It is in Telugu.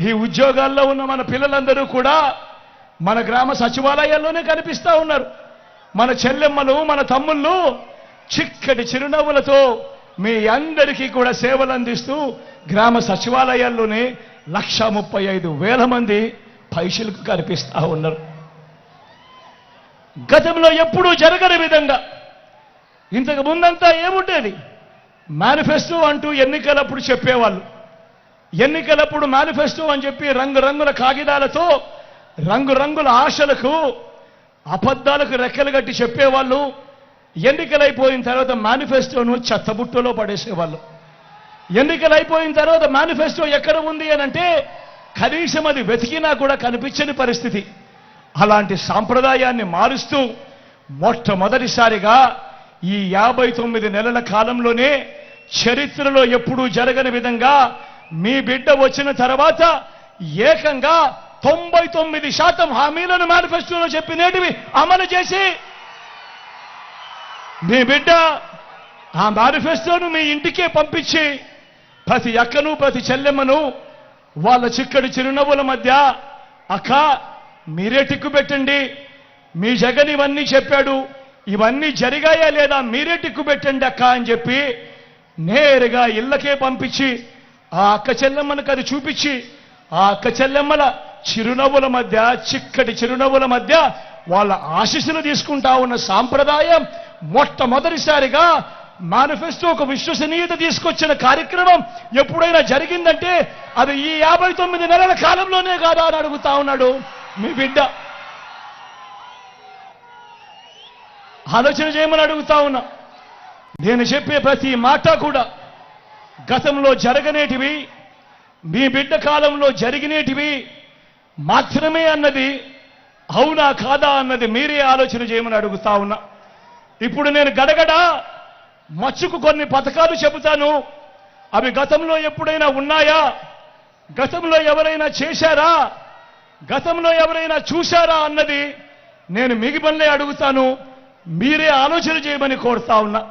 ఈ ఉద్యోగాల్లో ఉన్న మన పిల్లలందరూ కూడా మన గ్రామ సచివాలయాల్లోనే కనిపిస్తూ ఉన్నారు. మన చెల్లెమ్మలు, మన తమ్ముళ్ళు చిక్కటి చిరునవ్వులతో మీ అందరికీ కూడా సేవలు అందిస్తూ గ్రామ సచివాలయాల్లోనే 1,35,000 మంది పైసలకు కనిపిస్తూ ఉన్నారు. గతంలో ఎప్పుడూ జరగని విధంగా ఇంతకు ముందంతా ఏముండేది? మేనిఫెస్టో అంటూ ఎన్నికలప్పుడు చెప్పేవాళ్ళు. ఎన్నికలప్పుడు మేనిఫెస్టో అని చెప్పి రంగురంగుల కాగితాలతో రంగురంగుల ఆశలకు అబద్ధాలకు రెక్కలు కట్టి చెప్పేవాళ్ళు. ఎన్నికలైపోయిన తర్వాత మేనిఫెస్టోను చెత్తబుట్టలో పడేసేవాళ్ళు. ఎన్నికలైపోయిన తర్వాత మేనిఫెస్టో ఎక్కడ ఉంది అని అంటే కనీసం అది వెతికినా కూడా కనిపించని పరిస్థితి. అలాంటి సాంప్రదాయాన్ని మారుస్తూ మొట్టమొదటిసారిగా ఈ 59 నెలల కాలంలోనే చరిత్రలో ఎప్పుడూ జరగని విధంగా మీ బిడ్డ వచ్చిన తర్వాత ఏకంగా 99% హామీలను మేనిఫెస్టోలో చెప్పినేటివి అమలు చేసి మీ బిడ్డ ఆ మేనిఫెస్టోను మీ ఇంటికే పంపించి ప్రతి అక్కను ప్రతి చెల్లెమ్మను వాళ్ళ చిక్కడి చిరునవ్వుల మధ్య అక్క మీరే టిక్కు పెట్టండి, మీ జగన్ ఇవన్నీ చెప్పాడు, ఇవన్నీ జరిగాయా లేదా మీరే టిక్కు పెట్టండి అక్క అని చెప్పి నేరుగా ఇళ్ళకే పంపించి ఆ అక్క చెల్లెమ్మలకు అది చూపించి ఆ అక్క చెల్లెమ్మల చిరునవ్వుల మధ్య చిక్కటి చిరునవ్వుల మధ్య వాళ్ళ ఆశీస్సులు తీసుకుంటా ఉన్న సాంప్రదాయం మొట్టమొదటిసారిగా మేనిఫెస్టో ఒక విశ్వసనీయత తీసుకొచ్చిన కార్యక్రమం ఎప్పుడైనా జరిగిందంటే అది ఈ 59 నెలల కాలంలోనే కాదా అని అడుగుతా ఉన్నాడు మీ బిడ్డ. ఆలోచన చేయమని అడుగుతా ఉన్నా. నేను చెప్పే ప్రతి మాట కూడా గతంలో జరగనేటివి, మీ బిడ్డ కాలంలో జరిగినేటివి మాత్రమే అన్నది అవునా కాదా అన్నది మీరే ఆలోచన చేయమని అడుగుతా ఉన్నా. ఇప్పుడు నేను గడగడ మచ్చుకు కొన్ని పథకాలు చెబుతాను. అవి గతంలో ఎప్పుడైనా ఉన్నాయా, గతంలో ఎవరైనా చేశారా, గతంలో ఎవరైనా చూశారా అన్నది నేను మిగిలిపల్లే అడుగుతాను. మీరే ఆలోచన చేయమని కోరుతా ఉన్నా.